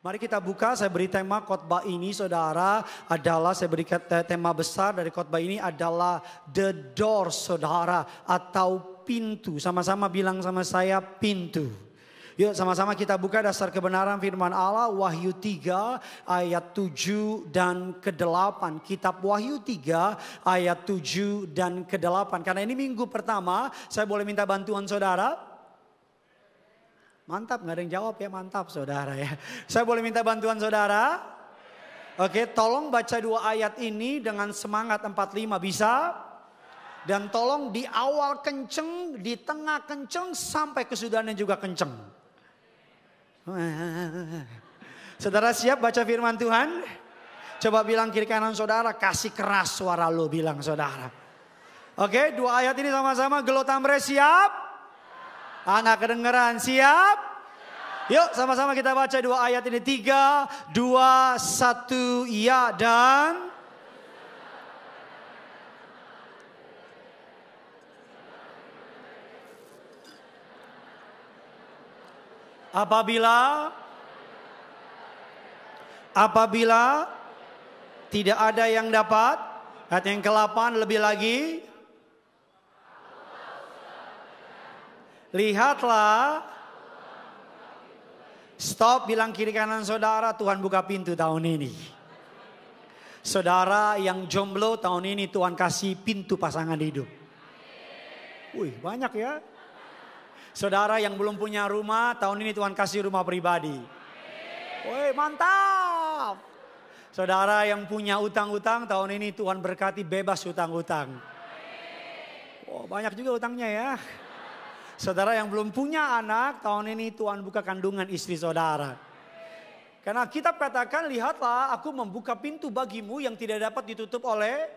Mari kita buka, saya beri tema khotbah ini saudara adalah, saya beri tema besar dari khotbah ini adalah The Door saudara, atau pintu. Sama-sama bilang sama saya pintu. Yuk sama-sama kita buka dasar kebenaran firman Allah, Wahyu 3 ayat 7 dan ke-8. Kitab Wahyu 3 ayat 7 dan ke-8. Karena ini minggu pertama, saya boleh minta bantuan saudara? Mantap, gak ada yang jawab ya, mantap saudara ya. Saya boleh minta bantuan saudara? Oke, tolong baca 2 ayat ini dengan semangat 45, bisa? Dan tolong di awal kenceng, di tengah kenceng, sampai kesudahannya juga kenceng. Saudara siap baca firman Tuhan? Coba bilang kiri kanan saudara, kasih keras suara lo, bilang saudara. Oke, 2 ayat ini sama-sama, Gelotambre siap? Anak kedengeran siap? Yuk sama-sama kita baca 2 ayat ini. 3, 2, 1, ya dan... Apabila tidak ada yang dapat, ayat yang ke-8 lebih lagi. Lihatlah, stop, bilang kiri kanan saudara, Tuhan buka pintu tahun ini. Saudara yang jomblo tahun ini Tuhan kasih pintu pasangan hidup. Wih banyak ya. Saudara yang belum punya rumah tahun ini Tuhan kasih rumah pribadi. Wih mantap. Saudara yang punya utang-utang tahun ini Tuhan berkati bebas utang-utang. Oh banyak juga utangnya ya. Saudara yang belum punya anak, tahun ini Tuhan buka kandungan istri saudara. Karena kitab katakan, lihatlah aku membuka pintu bagimu yang tidak dapat ditutup oleh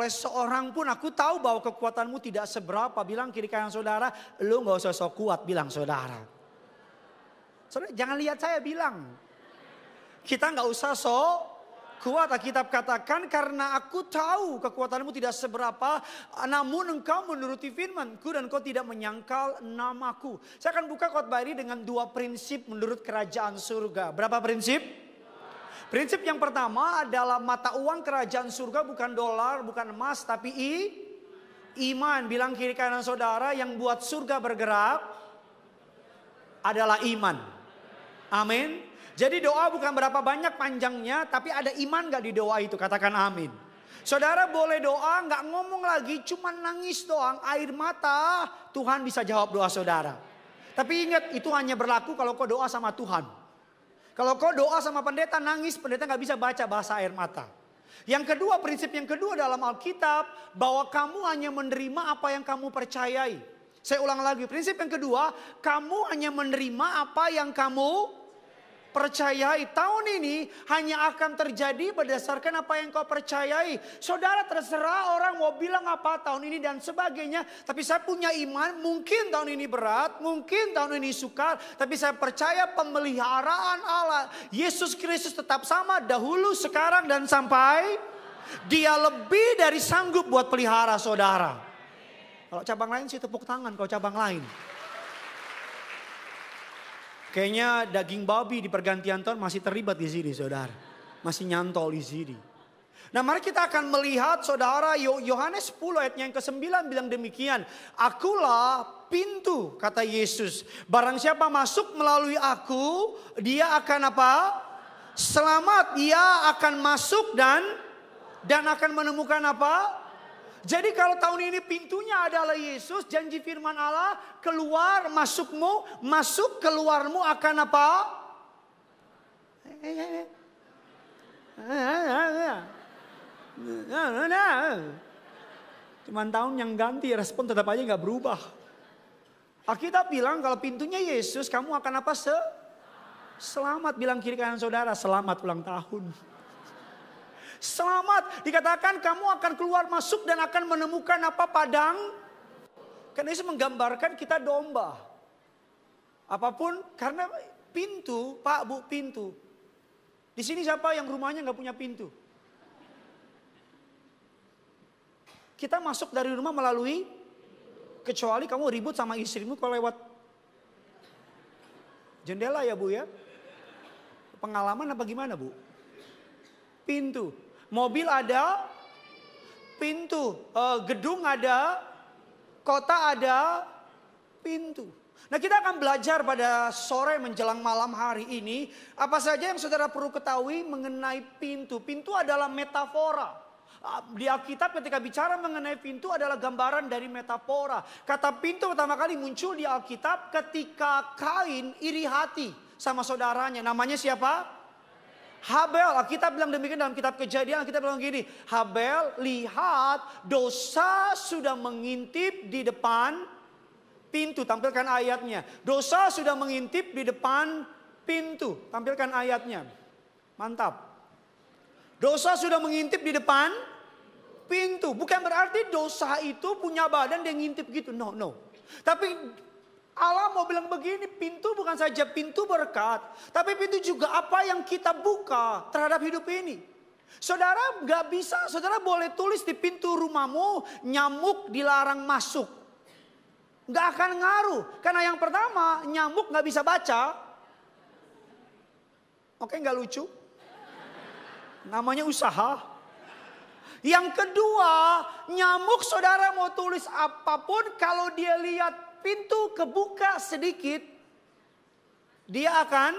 seorang pun. Aku tahu bahwa kekuatanmu tidak seberapa. Bilang kiri kanan saudara, lu gak usah sok kuat, bilang saudara. Saudara jangan lihat saya bilang. Kita gak usah sok kuat, Alkitab katakan karena aku tahu kekuatanmu tidak seberapa, namun engkau menuruti firman-Ku dan kau tidak menyangkal namaku. Saya akan buka khotbah ini dengan 2 prinsip menurut kerajaan surga. Berapa prinsip? Prinsip yang pertama adalah mata uang kerajaan surga bukan dolar, bukan emas, tapi iman. Bilang kiri kanan saudara, yang buat surga bergerak adalah iman. Amin. Jadi doa bukan berapa banyak panjangnya, tapi ada iman gak di doa itu? Katakan amin. Saudara boleh doa gak ngomong lagi, cuma nangis doang, air mata, Tuhan bisa jawab doa saudara. Tapi ingat itu hanya berlaku kalau kau doa sama Tuhan. Kalau kau doa sama pendeta nangis, pendeta gak bisa baca bahasa air mata. Yang kedua, prinsip yang kedua dalam Alkitab, bahwa kamu hanya menerima apa yang kamu percayai. Saya ulang lagi, prinsip yang kedua, kamu hanya menerima apa yang kamu percayai. Tahun ini hanya akan terjadi berdasarkan apa yang kau percayai. Saudara terserah orang mau bilang apa tahun ini dan sebagainya. Tapi saya punya iman, mungkin tahun ini berat, mungkin tahun ini sukar. Tapi saya percaya pemeliharaan Allah, Yesus Kristus tetap sama dahulu, sekarang dan sampai. Dia lebih dari sanggup buat pelihara saudara. Kalau cabang lain sih tepuk tangan, kalau cabang lain. Kayaknya daging babi di pergantian tahun masih terlibat di sini saudara. Masih nyantol di sini. Nah mari kita akan melihat saudara, Yohanes 10 ayatnya yang ke-9 bilang demikian. Akulah pintu, kata Yesus. Barang siapa masuk melalui aku, dia akan apa? Selamat. Dia akan masuk dan akan menemukan apa? Jadi kalau tahun ini pintunya adalah Yesus, janji firman Allah, keluar masukmu, masuk keluarmu akan apa? Cuman tahun yang ganti, respon tetap aja gak berubah. Alkitab bilang kalau pintunya Yesus, kamu akan apa? Selamat. Bilang kiri kanan saudara, selamat ulang tahun. Selamat, dikatakan kamu akan keluar masuk dan akan menemukan apa? Padang. Karena Yesus menggambarkan kita domba. Apapun, karena pintu, Pak Bu, pintu. Di sini siapa yang rumahnya nggak punya pintu? Kita masuk dari rumah melalui, kecuali kamu ribut sama istrimu kalau lewat jendela ya Bu ya. pengalaman apa gimana Bu? Pintu. Mobil ada, pintu. Gedung ada, kota ada, pintu. Nah kita akan belajar pada sore menjelang malam hari ini. Apa saja yang saudara perlu ketahui mengenai pintu. Pintu adalah metafora. Di Alkitab ketika bicara mengenai pintu adalah gambaran dari metafora. Kata pintu pertama kali muncul di Alkitab ketika Kain iri hati sama saudaranya. Namanya siapa? Habel. Alkitab bilang demikian dalam kitab Kejadian. Alkitab bilang gini. Habel, lihat dosa sudah mengintip di depan pintu. Tampilkan ayatnya. Dosa sudah mengintip di depan pintu. Tampilkan ayatnya. Mantap. Dosa sudah mengintip di depan pintu. Bukan berarti dosa itu punya badan dia ngintip gitu. No. Tapi Allah mau bilang begini. Pintu bukan saja pintu berkat. Tapi pintu juga apa yang kita buka terhadap hidup ini. Saudara gak bisa. Saudara boleh tulis di pintu rumahmu. Nyamuk dilarang masuk. Gak akan ngaruh. Karena yang pertama nyamuk gak bisa baca. Oke gak lucu. Namanya usaha. Yang kedua nyamuk saudara mau tulis apapun. Kalau dia lihat pintu kebuka sedikit. Dia akan.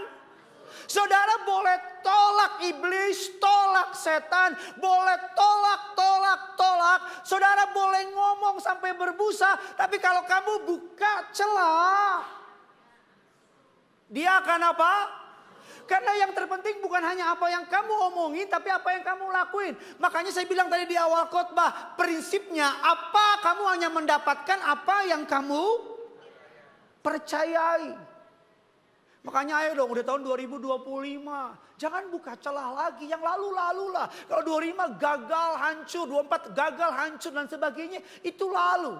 Saudara boleh tolak iblis, tolak setan, boleh tolak. Saudara boleh ngomong sampai berbusa, tapi kalau kamu buka celah, dia akan apa? Karena yang terpenting bukan hanya apa yang kamu omongin, tapi apa yang kamu lakuin. Makanya saya bilang tadi di awal khotbah, prinsipnya apa kamu hanya mendapatkan apa yang kamu percayai. Makanya ayo dong udah tahun 2025. Jangan buka celah lagi. Yang lalu-lalu lah. Kalau 25 gagal hancur. 24 gagal hancur dan sebagainya. Itu lalu.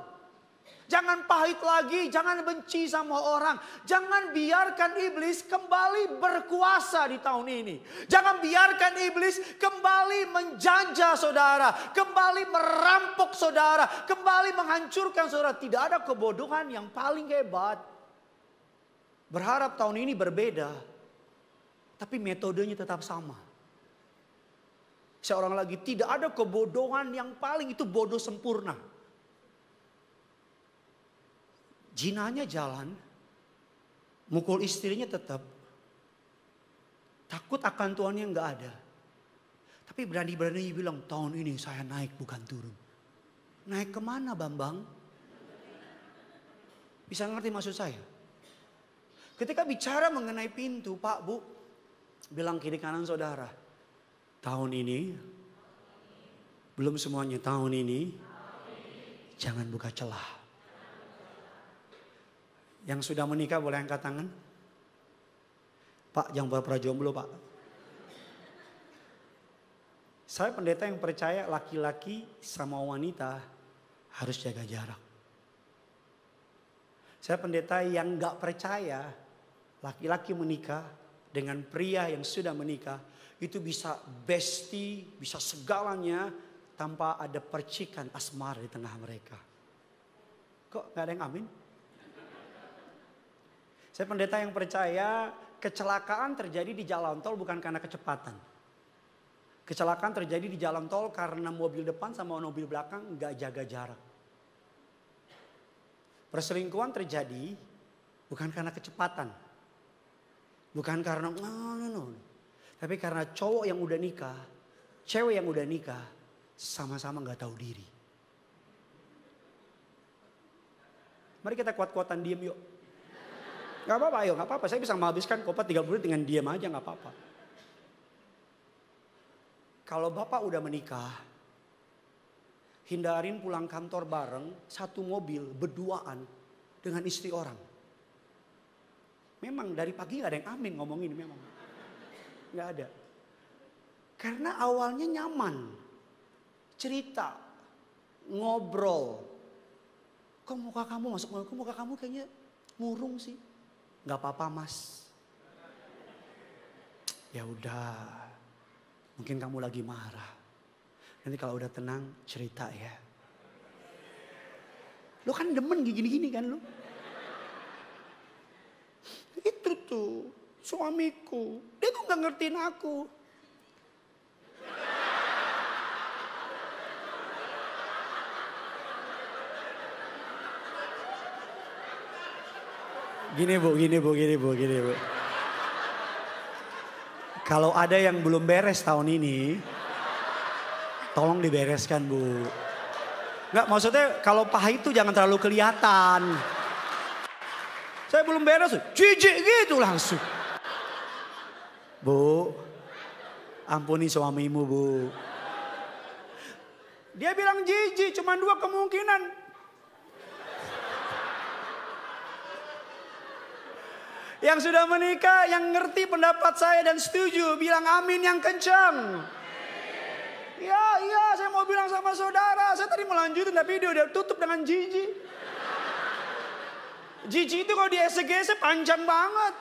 Jangan pahit lagi. Jangan benci sama orang. Jangan biarkan iblis kembali berkuasa di tahun ini. Jangan biarkan iblis kembali menjajah saudara. Kembali merampok saudara. Kembali menghancurkan saudara. Tidak ada kebodohan yang paling hebat. Berharap tahun ini berbeda. Tapi metodenya tetap sama. Seorang lagi, tidak ada kebodohan yang paling itu bodoh sempurna. Jinanya jalan. Mukul istrinya tetap. Takut akan Tuhan yang gak ada. Tapi berani-berani bilang, tahun ini saya naik bukan turun. Naik kemana Bambang? Bisa ngerti maksud saya? Ketika bicara mengenai pintu, Pak, Bu, bilang kiri kanan saudara. Tahun ini, belum semuanya tahun ini, jangan buka celah. Yang sudah menikah boleh angkat tangan. Pak, jangan pura-pura jomblo, Pak. Saya pendeta yang percaya laki-laki sama wanita harus jaga jarak. Saya pendeta yang gak percaya laki-laki menikah dengan pria yang sudah menikah. Itu bisa bestie, bisa segalanya tanpa ada percikan asmara di tengah mereka. Kok gak ada yang amin? Saya pendeta yang percaya kecelakaan terjadi di jalan tol bukan karena kecepatan. Kecelakaan terjadi di jalan tol karena mobil depan sama mobil belakang gak jaga jarak. Perselingkuhan terjadi bukan karena kecepatan. Bukan karena no. Tapi karena cowok yang udah nikah, cewek yang udah nikah, sama-sama gak tahu diri. Mari kita kuat-kuatan diem yuk. Gak apa-apa, ayo gak apa-apa. Saya bisa menghabiskan khotbah 30 menit dengan diem aja gak apa-apa. Kalau bapak udah menikah, hindarin pulang kantor bareng, satu mobil, berduaan dengan istri orang. Memang dari pagi gak ada yang amin ngomongin memang. Gak ada. Karena awalnya nyaman. Cerita. Ngobrol. Kok muka kamu kayaknya murung sih. Gak apa-apa Mas. Ya udah. Mungkin kamu lagi marah. Nanti kalau udah tenang cerita ya. Lo kan demen gini-gini kan lo. Itu tuh suamiku. Dia tuh tante ngertiin aku. Gini bu. Kalau ada yang belum beres tahun ini, tolong dibereskan bu. Enggak, maksudnya kalau paha itu jangan terlalu kelihatan. Saya belum beres, jijik gitu langsung. Bu, ampuni suamimu bu. Dia bilang jijik, cuma 2 kemungkinan. Yang sudah menikah, yang ngerti pendapat saya dan setuju, bilang amin yang kencang. Iya, saya mau bilang sama saudara. Saya tadi melanjutin tapi dia tutup dengan jijik. Jijik itu kalau di SGS panjang banget.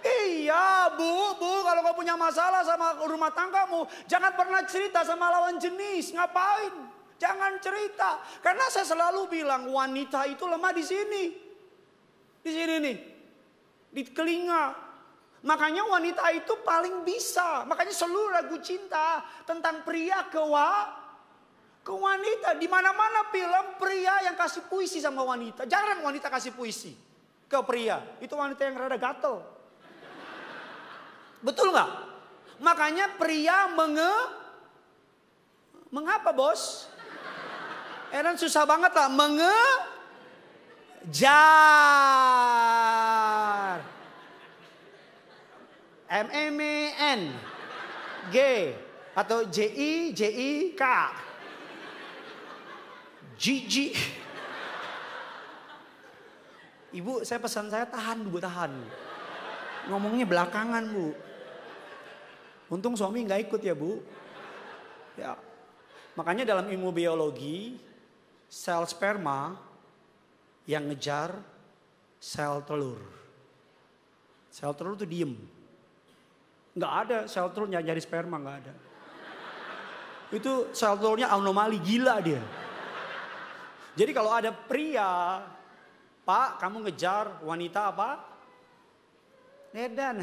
Iya bu, kalau kau punya masalah sama rumah tanggamu, jangan pernah cerita sama lawan jenis. Ngapain? Jangan cerita. Karena saya selalu bilang wanita itu lemah di sini. Di sini nih. Di telinga. Makanya wanita itu paling bisa. Makanya seluruh lagu cinta tentang pria ke wanita. Di mana-mana film pria yang kasih puisi sama wanita. Jarang wanita kasih puisi ke pria. Itu wanita yang rada gatel. Betul nggak? Makanya pria mengapa bos? Dan susah banget lah jar MMEN G atau JIK Gigi. Ibu, saya pesan saya tahan. Ngomongnya belakangan bu. Untung suami nggak ikut ya bu. Ya, makanya dalam ilmu biologi sel sperma yang ngejar sel telur. Sel telur itu diem. Nggak ada sel telur nyari sperma, nggak ada. Itu sel telurnya anomali, gila dia. Jadi kalau ada pria, Pak kamu ngejar wanita apa? Edan.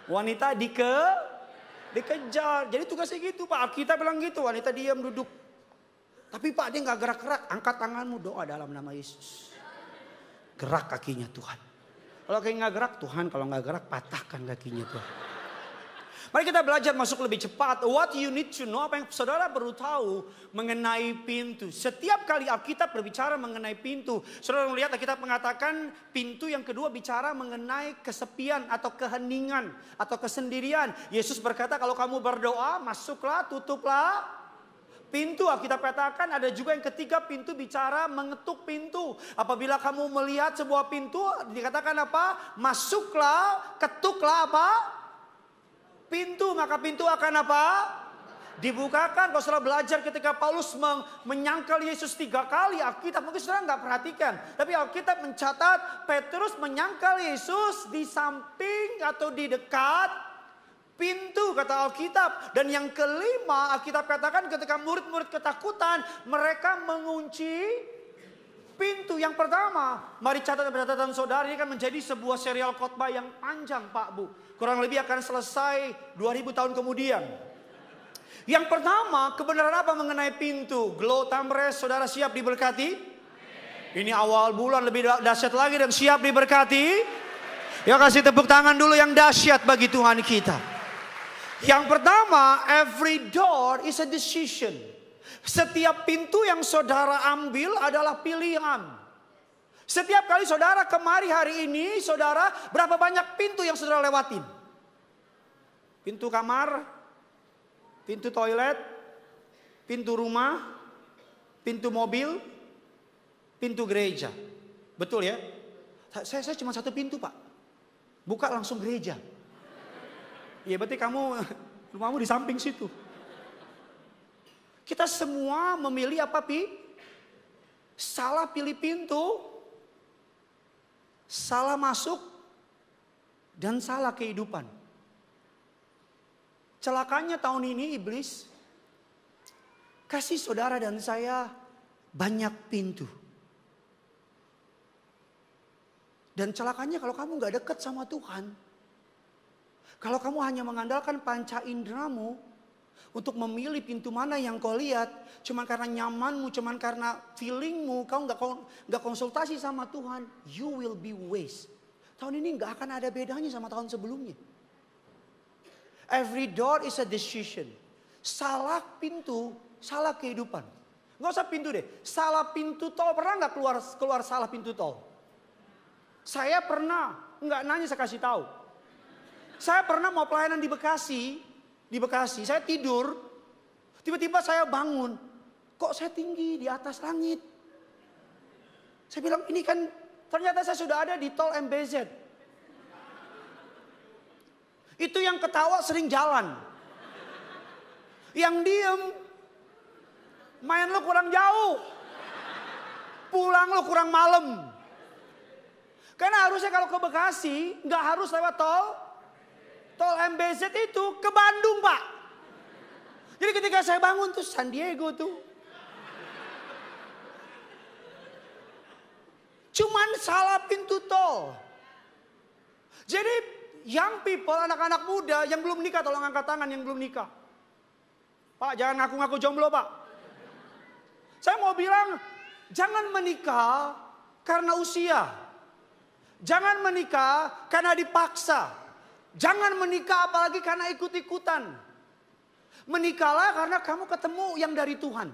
Wanita dikejar. Jadi tugasnya gitu Pak. Kita bilang gitu, wanita diam duduk. Tapi Pak dia nggak gerak-gerak. Angkat tanganmu, doa dalam nama Yesus. Gerak kakinya Tuhan. Kalau kaki nggak gerak Tuhan, kalau nggak gerak patahkan kakinya Tuhan. Mari kita belajar masuk lebih cepat. What you need to know, apa yang saudara perlu tahu mengenai pintu. Setiap kali Alkitab berbicara mengenai pintu, saudara melihat Alkitab mengatakan pintu yang kedua bicara mengenai kesepian atau keheningan atau kesendirian. Yesus berkata kalau kamu berdoa masuklah, tutuplah pintu. Alkitab katakan ada juga yang ketiga pintu bicara mengetuk pintu. Apabila kamu melihat sebuah pintu dikatakan apa? Masuklah, ketuklah apa? Pintu, maka pintu akan apa? Dibukakan. Kalau saudara belajar ketika Paulus menyangkal Yesus 3 kali, Alkitab mungkin saudara nggak perhatikan. Tapi Alkitab mencatat Petrus menyangkal Yesus di samping atau di dekat pintu, kata Alkitab. Dan yang kelima Alkitab katakan ketika murid-murid ketakutan, mereka mengunci pintu. Yang pertama, mari catat catatan saudara, ini kan menjadi sebuah serial khotbah yang panjang Pak Bu. Kurang lebih akan selesai 2000 tahun kemudian. Yang pertama, kebenaran apa mengenai pintu? Glow Tamres, saudara siap diberkati? Ini awal bulan lebih dahsyat lagi dan siap diberkati? Ya kasih tepuk tangan dulu yang dahsyat bagi Tuhan kita. Yang pertama, every door is a decision. Setiap pintu yang saudara ambil adalah pilihan. Setiap kali saudara kemari hari ini, saudara berapa banyak pintu yang saudara lewatin? Pintu kamar, pintu toilet, pintu rumah, pintu mobil, pintu gereja. Betul ya? Saya cuma satu pintu Pak. Buka langsung gereja. Iya berarti rumahmu di samping situ. Kita semua memilih apa Pi? Salah pilih pintu. Salah masuk dan salah kehidupan. Celakanya tahun ini iblis kasih saudara dan saya banyak pintu. Dan celakanya kalau kamu gak dekat sama Tuhan, Kalau kamu hanya mengandalkan panca indramu untuk memilih pintu mana yang kau lihat, cuman karena nyamanmu, cuman karena feelingmu, kau nggak konsultasi sama Tuhan, you will be waste. Tahun ini nggak akan ada bedanya sama tahun sebelumnya. Every door is a decision. Salah pintu, salah kehidupan. Nggak usah pintu deh, salah pintu tol. Pernah nggak keluar salah pintu tol? Saya pernah, nggak nanya saya kasih tahu. Saya pernah mau pelayanan di Bekasi, saya tidur, tiba-tiba saya bangun. Kok saya tinggi di atas langit? Saya bilang ini kan ternyata saya sudah ada di tol MBZ. Itu yang ketawa sering jalan. Yang diem, main lo kurang jauh. Pulang lo kurang malam. Karena harusnya kalau ke Bekasi nggak harus lewat tol MBZ itu ke Bandung, Pak. Jadi ketika saya bangun tuh San Diego tuh. Cuman salah pintu tol. Jadi young people, anak-anak muda yang belum nikah, tolong angkat tangan yang belum nikah. Pak, jangan ngaku-ngaku jomblo, Pak. Saya mau bilang, jangan menikah karena usia. Jangan menikah karena dipaksa. Jangan menikah apalagi karena ikut-ikutan. Menikahlah karena kamu ketemu yang dari Tuhan.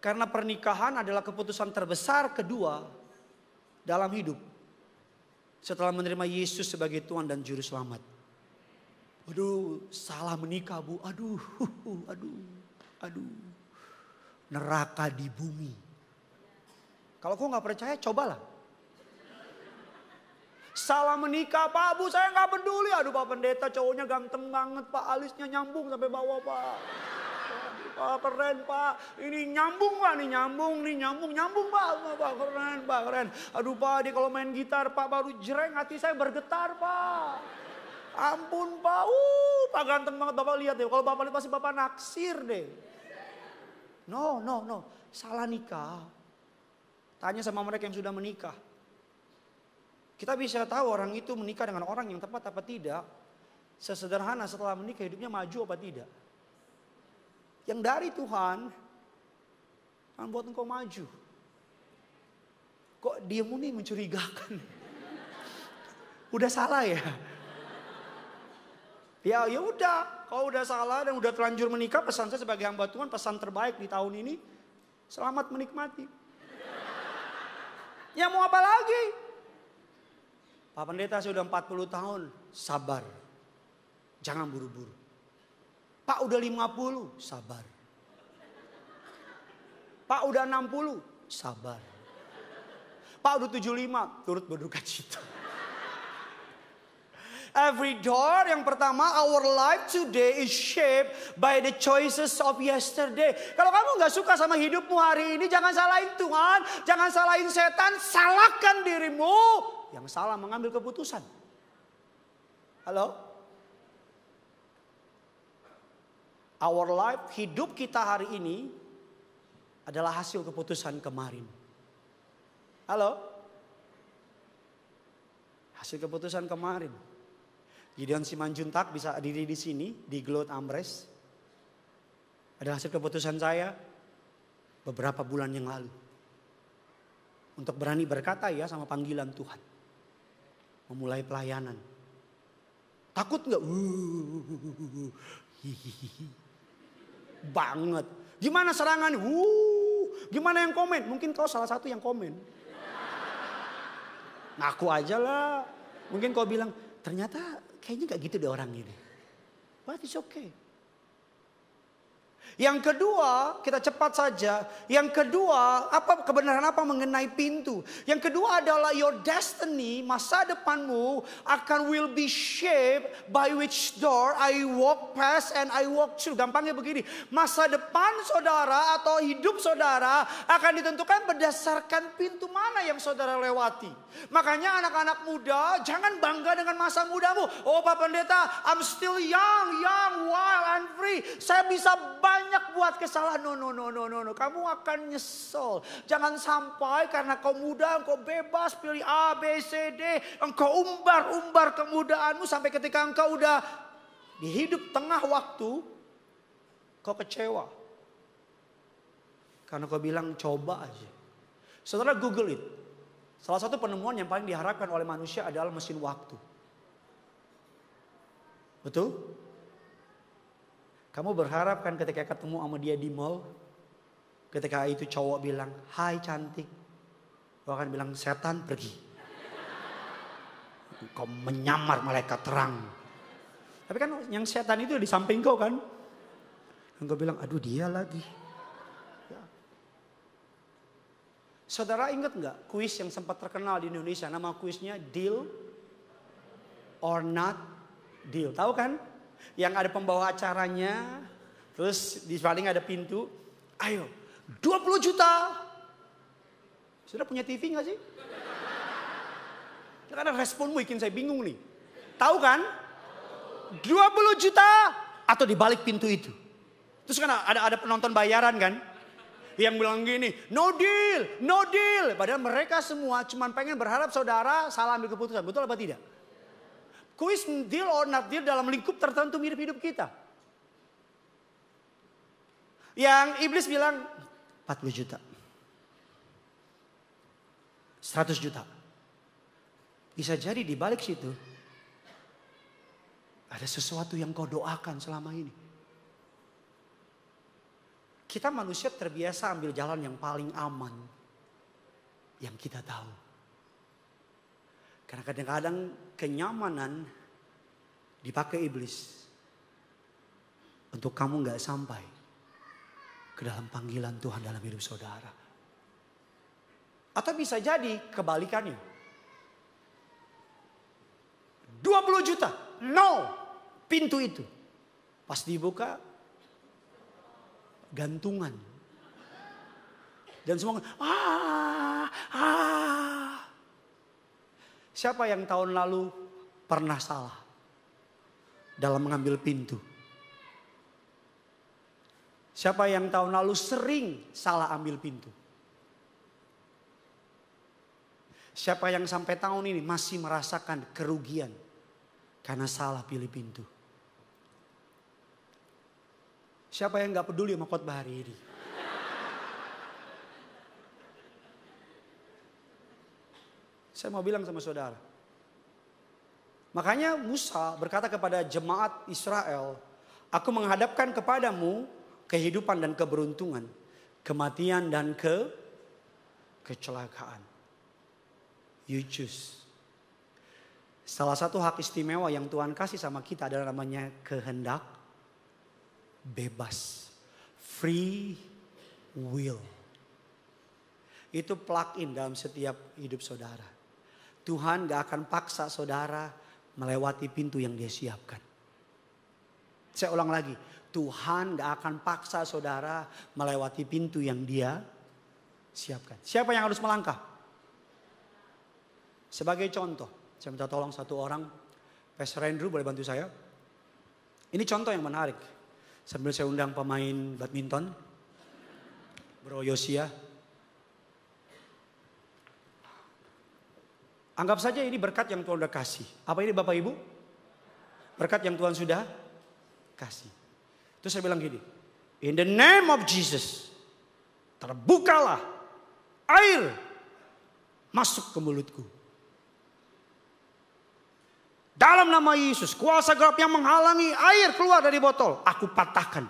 Karena pernikahan adalah keputusan terbesar kedua dalam hidup. Setelah menerima Yesus sebagai Tuhan dan Juru Selamat. Aduh, salah menikah, Bu. Aduh. Neraka di bumi. Kalau kau nggak percaya, cobalah. Salah menikah, Pak, Bu, saya nggak peduli. Aduh, Pak Pendeta cowoknya ganteng banget, Pak, alisnya nyambung sampai bawah, Pak. Pak, keren, Pak. Ini nyambung, Pak, nyambung, Pak. Pak, keren. Aduh, Pak, dia kalau main gitar, Pak, baru jereng hati saya bergetar, Pak. Ampun, Pak. Pak ganteng banget, Bapak lihat deh. Kalau Bapak lihat pasti Bapak naksir deh. No. Salah nikah. Tanya sama mereka yang sudah menikah. Kita bisa tahu orang itu menikah dengan orang yang tepat apa tidak. Sesederhana setelah menikah hidupnya maju apa tidak. Yang dari Tuhan akan buat engkau maju. Kok diemmu nih mencurigakan? Udah salah ya? Ya udah, kalau udah salah dan udah terlanjur menikah, pesan saya sebagai hamba Tuhan, pesan terbaik di tahun ini, selamat menikmati. Ya mau apa lagi? Pak Pendeta saya udah 40 tahun, sabar. Jangan buru-buru. Pak udah 50, sabar. Pak udah 60, sabar. Pak udah 75, turut berduka cita. Every door, yang pertama, our life today is shaped by the choices of yesterday. Kalau kamu gak suka sama hidupmu hari ini, jangan salahin Tuhan, jangan salahin setan, salahkan dirimu. Yang salah mengambil keputusan. Halo? Our life, hidup kita hari ini adalah hasil keputusan kemarin. Halo? Hasil keputusan kemarin. Gideon Simanjuntak bisa diri di sini, di Gloat Amres. Adalah hasil keputusan saya beberapa bulan yang lalu. Untuk berani berkata ya sama panggilan Tuhan. Memulai pelayanan. Takut gak? Banget. Gimana serangan? Gimana yang komen? Mungkin kau salah satu yang komen. Ngaku aja lah. Mungkin kau bilang, ternyata kayaknya gak gitu deh orang ini. But it's okay. Yang kedua, kita cepat saja. Yang kedua, kebenaran apa mengenai pintu? Yang kedua adalah your destiny, masa depanmu will be shaped by which door I walk past and I walk through. Gampangnya begini, masa depan saudara atau hidup saudara akan ditentukan berdasarkan pintu mana yang saudara lewati. Makanya anak-anak muda jangan bangga dengan masa mudamu. Oh Pak Pendeta, I'm still young, wild and free. Saya bisa banyak buat kesalahan. No. Kamu akan nyesel. Jangan sampai karena kau muda, engkau bebas pilih A, B, C, D. Engkau umbar kemudaanmu sampai ketika engkau udah di hidup tengah waktu, kau kecewa. Karena kau bilang coba aja. Saudara Google it. Salah satu penemuan yang paling diharapkan oleh manusia adalah mesin waktu. Betul? Kamu berharap kan ketika ketemu sama dia di mall, ketika itu cowok bilang, "Hai cantik." Kau akan bilang, "Setan pergi." Kau menyamar malaikat terang. Tapi kan yang setan itu di samping kau kan. Dan kau bilang, "Aduh dia lagi." Ya. Saudara ingat nggak kuis yang sempat terkenal di Indonesia? Nama kuisnya Deal or Not Deal. Tahu kan? Yang ada pembawa acaranya, terus di paling ada pintu. Ayo, 20 juta. Sudah punya TV gak sih? Karena responmu bikin saya bingung nih. Tahu kan? 20 juta atau di balik pintu itu. Terus kan ada penonton bayaran kan? Yang bilang gini, no deal. Padahal mereka semua cuma pengen berharap saudara salah ambil keputusan. Betul apa tidak? Kuis deal or not deal dalam lingkup tertentu mirip hidup kita. Yang iblis bilang 40 juta. 100 juta. Bisa jadi di balik situ ada sesuatu yang kau doakan selama ini. Kita manusia terbiasa ambil jalan yang paling aman. Yang kita tahu. Karena kadang-kadang kenyamanan dipakai iblis. Untuk kamu gak sampai ke dalam panggilan Tuhan dalam hidup saudara. Atau bisa jadi kebalikannya. 20 juta. No. Pintu itu. Pas dibuka. Gantungan. Dan semua. Siapa yang tahun lalu pernah salah dalam mengambil pintu? Siapa yang tahun lalu sering salah ambil pintu? Siapa yang sampai tahun ini masih merasakan kerugian karena salah pilih pintu? Siapa yang gak peduli sama khotbah hari ini? Saya mau bilang sama saudara. Makanya Musa berkata kepada jemaat Israel, "Aku menghadapkan kepadamu kehidupan dan keberuntungan, kematian dan kecelakaan. You choose." Salah satu hak istimewa yang Tuhan kasih sama kita adalah namanya kehendak bebas. Free will. Itu plug in dalam setiap hidup saudara. Tuhan gak akan paksa saudara melewati pintu yang dia siapkan. Saya ulang lagi. Tuhan gak akan paksa saudara melewati pintu yang dia siapkan. Siapa yang harus melangkah? Sebagai contoh. Saya minta tolong satu orang. Pastor Andrew boleh bantu saya? Ini contoh yang menarik. Sambil saya undang pemain badminton. Bro Yosia. Anggap saja ini berkat yang Tuhan sudah kasih. Apa ini Bapak Ibu? Berkat yang Tuhan sudah kasih. Terus saya bilang gini. In the name of Jesus. Terbukalah air masuk ke mulutku. Dalam nama Yesus. Kuasa gelap yang menghalangi air keluar dari botol. Aku patahkan.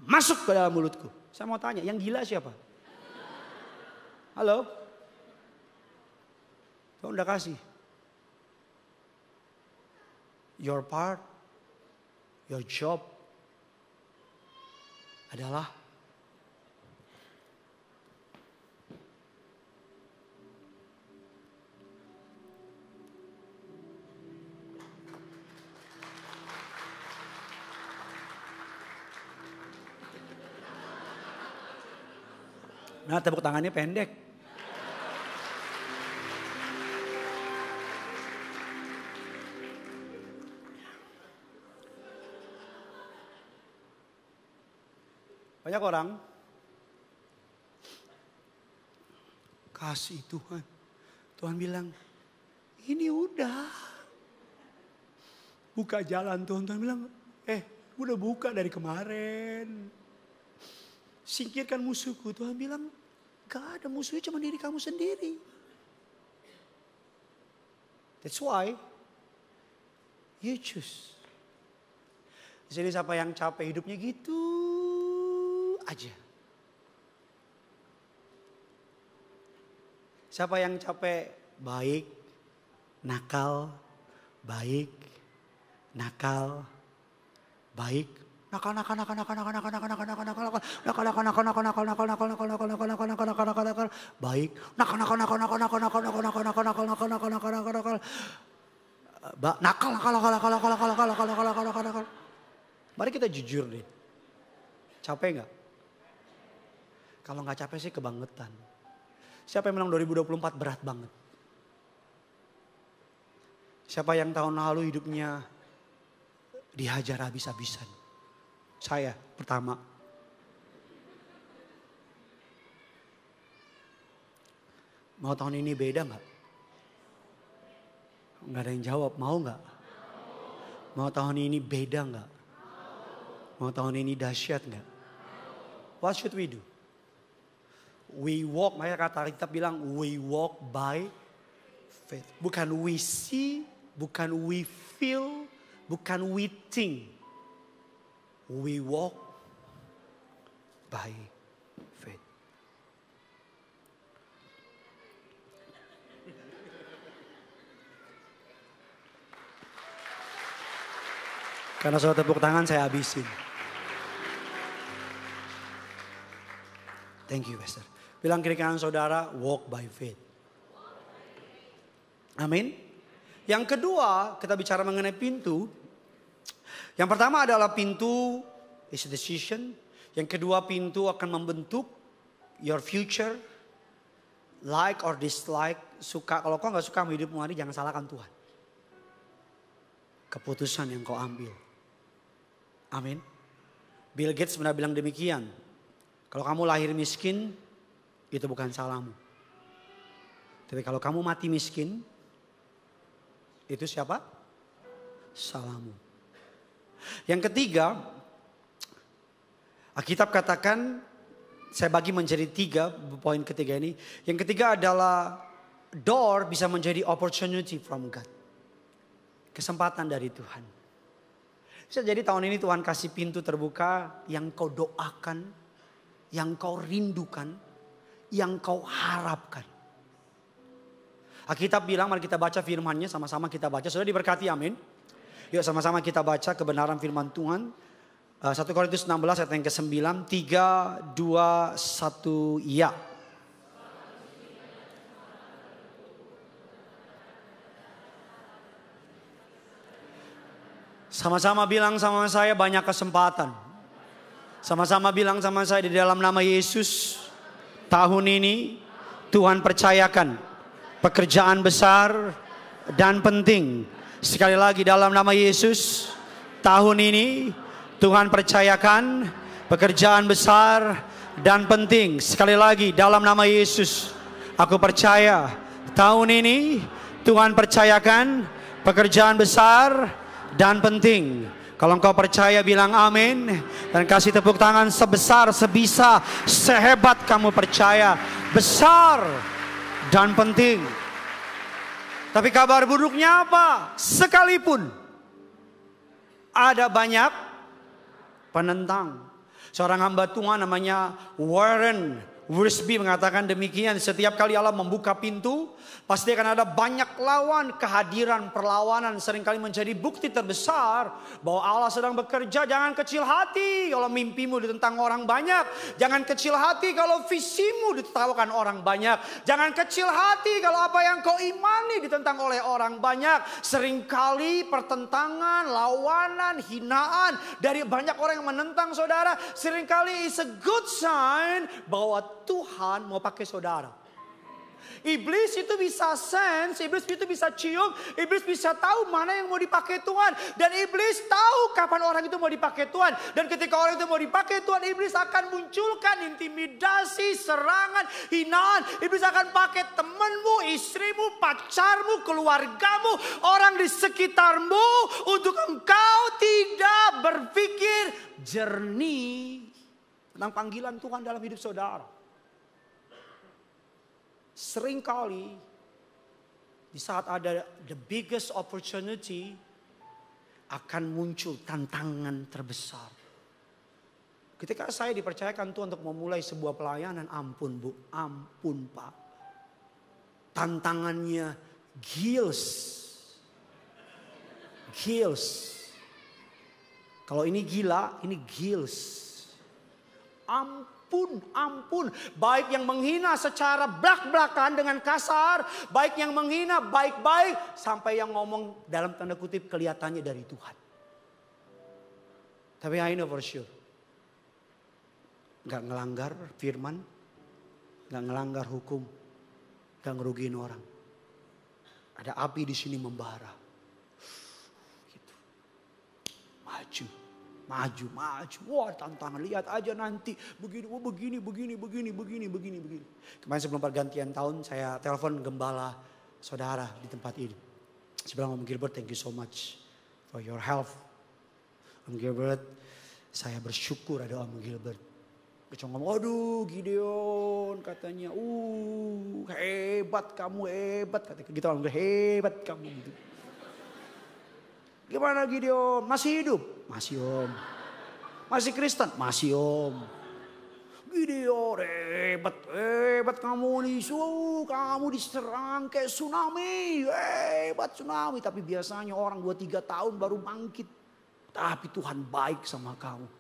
Masuk ke dalam mulutku. Saya mau tanya. Yang gila siapa? Halo? Tuhan udah kasih. Your part, your job adalah nah tepuk tangannya pendek. Banyak orang kasih Tuhan. Tuhan bilang, ini udah. Buka jalan Tuhan. Tuhan bilang, udah buka dari kemarin. Singkirkan musuhku. Tuhan bilang, gak ada musuhnya, cuma diri kamu sendiri. That's why you choose. Jadi siapa yang capek hidupnya gitu aja. Siapa yang capek baik, nakal, baik, nakal, baik, nakal, baik, nakal. Mari kita jujur deh. Capek nggak? Kalau nggak capek sih kebangetan. Siapa yang bilang 2024 berat banget? Siapa yang tahun lalu hidupnya dihajar habis-habisan? Saya pertama. Mau tahun ini beda nggak? Nggak ada yang jawab. Mau nggak? Mau tahun ini beda nggak? Mau tahun ini dahsyat nggak? What should we do? We walk, makanya kata Alkitab bilang we walk by faith. Bukan we see, bukan we feel, bukan we think. We walk by faith. Karena soal tepuk tangan saya habisin. Thank you, Pastor. Bilang kiri kanan saudara, walk by faith. Amin. Yang kedua, kita bicara mengenai pintu. Yang pertama adalah pintu is a decision. Yang kedua, pintu akan membentuk your future. Like or dislike, suka. Kalau kau gak suka sama hidupmu hari, jangan salahkan Tuhan. Keputusan yang kau ambil. Amin. Bill Gates pernah bilang demikian. Kalau kamu lahir miskin, itu bukan salahmu. Tapi kalau kamu mati miskin, itu siapa? Salahmu. Yang ketiga, Alkitab katakan, saya bagi menjadi 3, poin ketiga ini. Yang ketiga adalah door bisa menjadi opportunity from God. Kesempatan dari Tuhan. Bisa jadi tahun ini Tuhan kasih pintu terbuka yang kau doakan, yang kau rindukan, yang kau harapkan. Alkitab bilang, mari kita baca firman-Nya, sama-sama kita baca. Sudah diberkati, amin. Yuk sama-sama kita baca kebenaran firman Tuhan. 1 Korintus 16 ayat yang ke-9, 3, 2, 1, ya. Sama-sama bilang sama saya, banyak kesempatan. Sama-sama bilang sama saya, di dalam nama Yesus, tahun ini Tuhan percayakan pekerjaan besar dan penting. Sekali lagi, dalam nama Yesus, tahun ini Tuhan percayakan pekerjaan besar dan penting. Sekali lagi, dalam nama Yesus, aku percaya tahun ini Tuhan percayakan pekerjaan besar dan penting. Kalau engkau percaya, bilang amin. Dan kasih tepuk tangan sebesar, sebisa, sehebat kamu percaya. Besar dan penting. Tapi kabar buruknya apa? Sekalipun ada banyak penentang. Seorang hamba Tuhan namanya Warren Wiersbe mengatakan demikian. Setiap kali Allah membuka pintu, pasti akan ada banyak lawan. Kehadiran perlawanan seringkali menjadi bukti terbesar bahwa Allah sedang bekerja. Jangan kecil hati kalau mimpimu ditentang orang banyak. Jangan kecil hati kalau visimu ditertawakan orang banyak. Jangan kecil hati kalau apa yang kau imani ditentang oleh orang banyak. Seringkali pertentangan, lawanan, hinaan dari banyak orang yang menentang saudara, seringkali is a good sign bahwa Tuhan mau pakai saudara. Iblis itu bisa sense, iblis itu bisa cium, iblis bisa tahu mana yang mau dipakai Tuhan. Dan iblis tahu kapan orang itu mau dipakai Tuhan. Dan ketika orang itu mau dipakai Tuhan, iblis akan munculkan intimidasi, serangan, hinaan. Iblis akan pakai temanmu, istrimu, pacarmu, keluargamu, orang di sekitarmu untuk engkau tidak berpikir jernih tentang panggilan Tuhan dalam hidup saudara. Seringkali di saat ada the biggest opportunity akan muncul tantangan terbesar. Ketika saya dipercayakan Tuhan untuk memulai sebuah pelayanan, ampun Bu, ampun Pak. Tantangannya gils. Kalau ini gila, ini gils. Ampun. Baik yang menghina secara belak-belakan dengan kasar. Baik yang menghina baik-baik. Sampai yang ngomong dalam tanda kutip kelihatannya dari Tuhan. Tapi I know for sure. Gak ngelanggar firman. Gak ngelanggar hukum. Gak ngerugiin orang. Ada api di sini membara. Gitu. Maju. Wah, tantangan, lihat aja nanti. Begini. Kemarin sebelum pergantian tahun saya telepon gembala saudara di tempat ini. Saya bilang, Om Gilbert, thank you so much for your help. Om Gilbert, saya bersyukur ada Om Gilbert. Dia ngomong, aduh Gideon katanya, hebat kamu, hebat. Kata kita orang hebat kamu gitu. Gimana Gideon? Masih hidup? Masih Om. Masih Kristen? Masih Om. Gideon hebat kamu nih. Kamu diserang kayak tsunami. Hebat tsunami. Tapi biasanya orang 2-3 tahun baru bangkit. Tapi Tuhan baik sama kamu.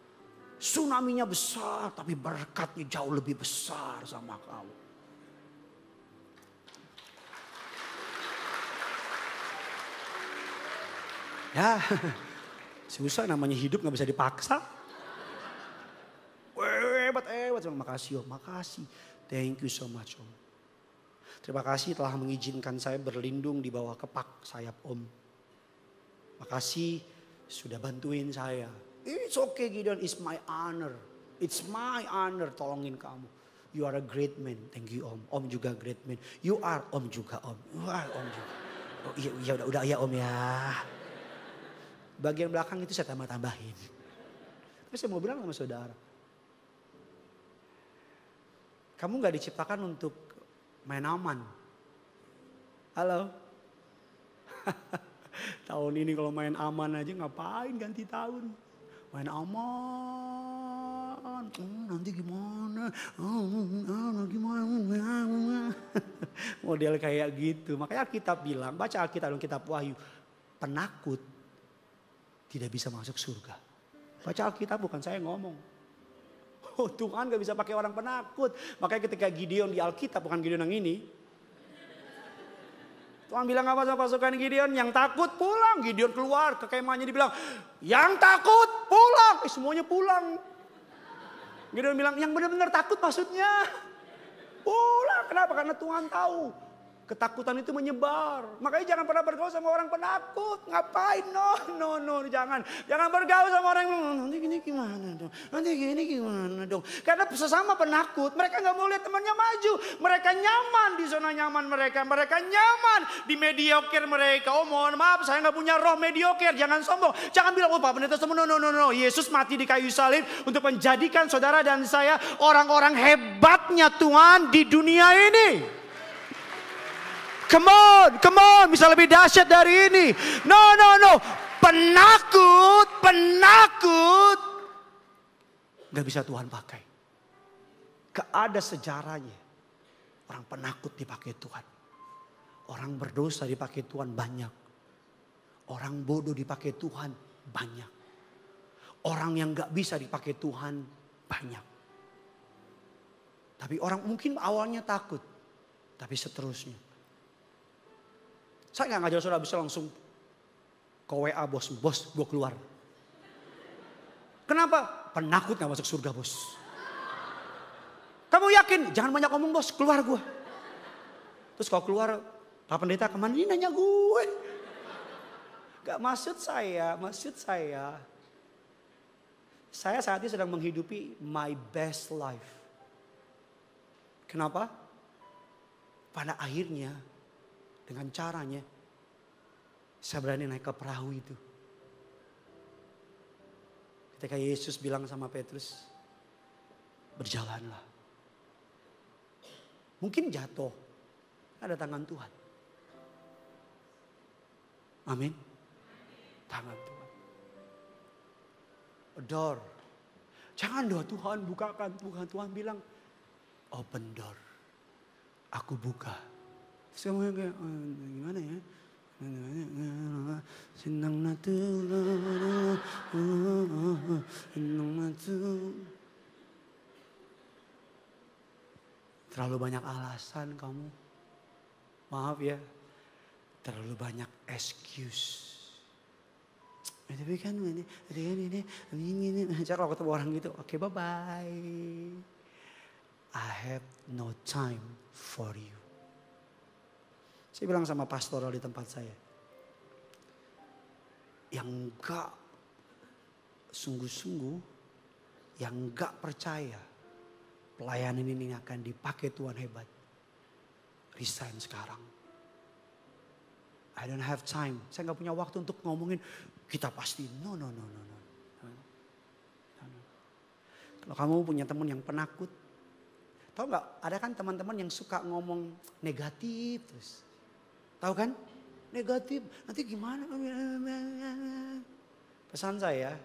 Tsunaminya besar tapi berkatnya jauh lebih besar sama kamu. Ya, susah namanya hidup gak bisa dipaksa. Hebat. Makasih Om, makasih. Thank you so much Om. Terima kasih telah mengizinkan saya berlindung di bawah kepak sayap Om. Makasih sudah bantuin saya. It's okay Gideon, it's my honor. It's my honor tolongin kamu. You are a great man, thank you Om. Om juga great man. You are Om juga Om. You are Om juga. Oh iya udah ya Om ya. Bagian belakang itu saya tambahin. Tapi saya mau bilang sama saudara. Kamu gak diciptakan untuk main aman. Halo. Tahun ini kalau main aman aja ngapain ganti tahun. Main aman. Nanti gimana. Model kayak gitu. Makanya Alkitab bilang, baca Alkitab dalam kitab Wahyu. Penakut tidak bisa masuk surga. Baca Alkitab bukan saya ngomong. Oh Tuhan gak bisa pakai orang penakut. Makanya ketika Gideon di Alkitab, bukan Gideon yang ini. Tuhan bilang apa sama pasukan Gideon? Yang takut pulang. Gideon keluar ke kemahnya dibilang, yang takut pulang. Semuanya pulang. Gideon bilang, yang benar-benar takut maksudnya. Pulang. Kenapa? Karena Tuhan tahu. Ketakutan itu menyebar. Makanya jangan pernah bergaul sama orang penakut. Ngapain? No. Jangan bergaul sama orang yang nanti gini gimana dong. Nanti gini gimana dong. Karena sesama penakut. Mereka gak mau lihat temannya maju. Mereka nyaman di zona nyaman mereka. Mereka nyaman di mediocre mereka. Oh mohon maaf saya gak punya roh mediocre. Jangan sombong. Jangan bilang oh Pak Pendeta sombong. No. Yesus mati di kayu salib. Untuk menjadikan saudara dan saya orang-orang hebatnya Tuhan di dunia ini. Come on, bisa lebih dahsyat dari ini. No. Penakut. Gak bisa Tuhan pakai. Gak ada sejarahnya. Orang penakut dipakai Tuhan. Orang berdosa dipakai Tuhan banyak. Orang bodoh dipakai Tuhan banyak. Orang yang gak bisa dipakai Tuhan banyak. Tapi orang mungkin awalnya takut. Tapi seterusnya. Saya gak ngajar saudara bisa langsung ke WA bos gue keluar. Kenapa? Penakut gak masuk surga bos. Kamu yakin? Jangan banyak ngomong bos, keluar gue. Terus kalau keluar, Pak Pendeta kemana? Ini nanya gue. Gak maksud saya. Saya saat ini sedang menghidupi my best life. Kenapa? Pada akhirnya, dengan caranya, saya berani naik ke perahu itu. Ketika Yesus bilang sama Petrus, berjalanlah. Mungkin jatuh, ada tangan Tuhan. Amin. Tangan Tuhan. A door. Jangan doa Tuhan bukakan. Tuhan bilang, open door. Aku buka. Semuanya kayak, gimana ya? Senang terlalu banyak alasan kamu. Maaf ya. Terlalu banyak excuse. Tapi kan ini. Kalau ketemu orang gitu, oke, bye-bye. I have no time for you. Saya bilang sama pastoral di tempat saya. Yang gak sungguh-sungguh, yang gak percaya pelayanan ini akan dipakai Tuhan hebat. Resign sekarang. I don't have time. Saya gak punya waktu untuk ngomongin kita pasti. No. Kalau kamu punya teman yang penakut. Tahu gak, ada kan teman-teman yang suka ngomong negatif terus. Tahu kan? Negatif. Nanti gimana? Pesan saya,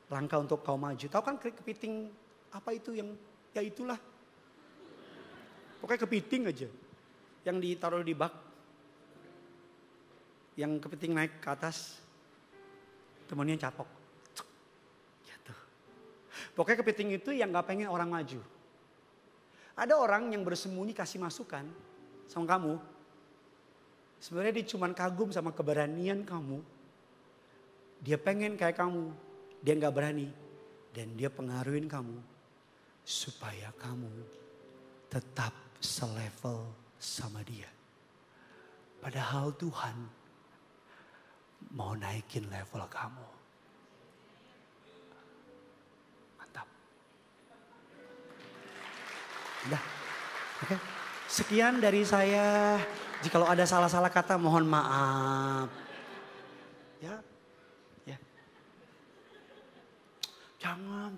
langkah untuk kau maju. Tahu kan kepiting apa itu yang, ya itulah. Pokoknya kepiting aja. Yang ditaruh di bak. Yang kepiting naik ke atas. Temannya capok. Jatuh. Pokoknya kepiting itu yang gak pengen orang maju. Ada orang yang bersembunyi kasih masukan sama kamu. Sebenarnya dia cuma kagum sama keberanian kamu. Dia pengen kayak kamu. Dia gak berani. Dan dia pengaruhin kamu. Supaya kamu tetap selevel sama dia. Padahal Tuhan mau naikin level kamu. Mantap. Udah. Oke. Sekian dari saya. Jikalau ada salah-salah kata mohon maaf. Ya. Jangan.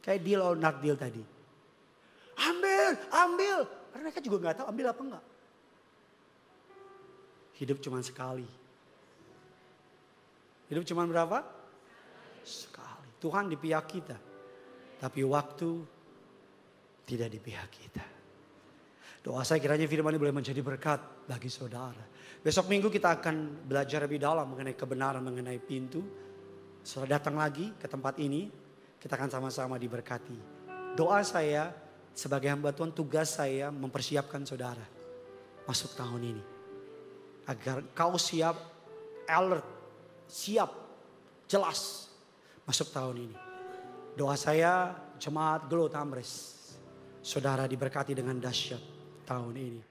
Kayak deal or not deal tadi. Ambil. Karena mereka juga gak tahu ambil apa enggak. Hidup cuma sekali. Hidup cuma berapa? Sekali. Tuhan di pihak kita. Tapi waktu tidak di pihak kita. Doa saya kiranya firman ini boleh menjadi berkat bagi saudara. Besok minggu kita akan belajar lebih dalam mengenai kebenaran, mengenai pintu. Setelah datang lagi ke tempat ini, kita akan sama-sama diberkati. Doa saya sebagai hamba Tuhan, tugas saya mempersiapkan saudara masuk tahun ini. Agar kau siap, alert, siap, jelas masuk tahun ini. Doa saya jemaat Glow Tamres, saudara diberkati dengan dahsyat tahun ini.